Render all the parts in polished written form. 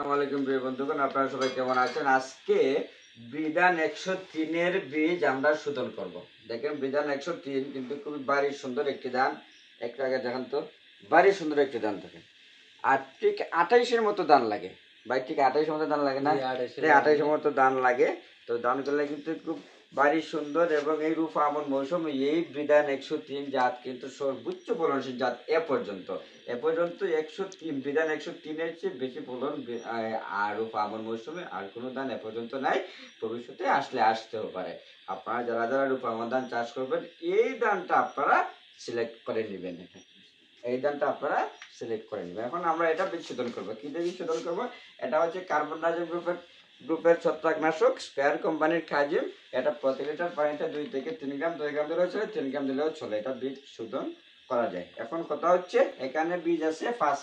আসসালামু আলাইকুম প্রিয় বন্ধুগণ, আপনারা সবাই কেমন আছেন? আজকে বিধান 103 এর বীজ আমরা শোধন করব। দেখেন বিধান 103 কিন্তু খুবই ভারী সুন্দর একটি ধান। একটু আগে দেখান তো, ভারী সুন্দর একটি ধান থাকে। আর ঠিক 28-এর মতো ধান লাগে ভাই, ঠিক 28-এর মতো ধান লাগে না? 28-এর মতো ধান লাগে। তো ধানগুলো কিন্তু খুব ভারী সুন্দর এবং এই রূপা আমন মৌসুমে এই বিধান 103 জাত কিন্তু সর্বোচ্চ ফলনশীল জাত। এ পর্যন্ত 103 বিধান 103 এর চেয়ে বেশি ফলন আর রূপা আমন মৌসুমে আর কোনো ধান এ পর্যন্ত নাই। ভবিষ্যতে আসতেও পারে। আপনারা যারা যারা রূপা আমন ধান চাষ করবেন, এই ধানটা আপনারা সিলেক্ট করে নেবেন। এই ধানটা আপনারা সিলেক্ট করে নেবেন। এখন আমরা এটা বীজ শোধন করবো। কি দিয়ে বীজ শোধন করবো? এটা হচ্ছে কার্বনডাইজিম গ্রুপের ছত্রাকনাশক স্কয়ার কোম্পানির খাজিম। এটা প্রতি লিটার পানিতে 2 থেকে 3 গ্রাম, 2 গ্রাম দিলেও চলে, 3 গ্রাম দিলেও চলে। এটা বীজ শোধন করা যায়। এখন কথা হচ্ছে, এখানে বীজ আছে 5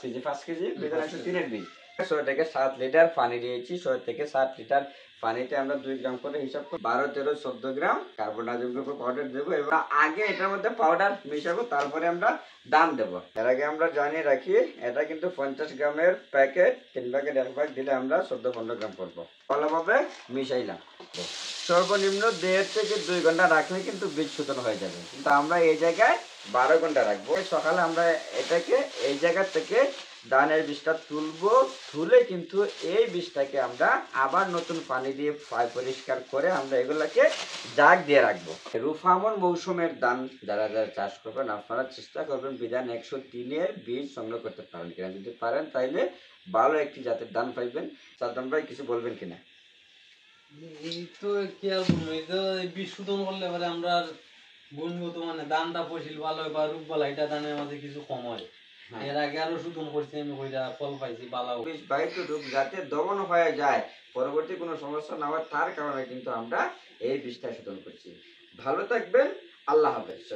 কেজি বিধান 103 এর বীজ। 6 থেকে 7 লিটার পানি দিয়েছি। 6 থেকে 7 লিটার পানিতে আমরা 2 গ্রাম করে হিসাব করে 12, 13, 14 গ্রাম কার্বনডাইজিম গ্রুপের পাউডার দেবো এবং আগে এটার মধ্যে পাউডার মিশাবো, তারপরে আমরা দান দেবো। এর আগে আমরা জানিয়ে রাখি, এটা কিন্তু 50 গ্রামের প্যাকেট, 3 ভাগের 1 ভাগ দিলে আমরা 14-15 গ্রাম করবো। ভালোভাবে মিশাইলাম। সর্বনিম্ন 1.5 থেকে 2 ঘন্টা রাখলে কিন্তু বীজ শোধন হয়ে যাবে, কিন্তু আমরা এই জায়গায় 12 ঘন্টা রাখবো। সকালে আমরা এটাকে এই জায়গা থেকে ধানের বীজটা তুলবো, তুলে কিন্তু এই বীজটাকে আমরা আবার নতুন পানি দিয়ে পরিষ্কার করে আমরা এগুলাকে জাগ দিয়ে রাখবো। রূপা আমন মৌসুমের ধান যারা যারা চাষ করবেন, আপনারা চেষ্টা করবেন বিধান 103 এর বীজ সংগ্রহ করতে পারেন কিনা। যদি পারেন তাইলে ভালো একটি জাতের ধান পাইবেন। সাদ্দাম ভাই কিছু বলবেন কিনা? এই তো কি আর বলবো, এই তো বীজ শোধন করলে এবারে আমরা গুণগত মানে দানটা ফসিল ভালো হয় বা রোগ বালা এটা দানের মাঝে কিছু কম হয়। এর আগে আরো শোধন করছি আমি, কইরা ফল পাইছি ভালো। বীজ বাহিত রোগ যাতে দমন হয়ে যায়, পরবর্তী কোনো সমস্যা না হয়, তার কারণে কিন্তু আমরা এই বীজটা শোধন করছি। ভালো থাকবেন, আল্লাহ হাফেজ।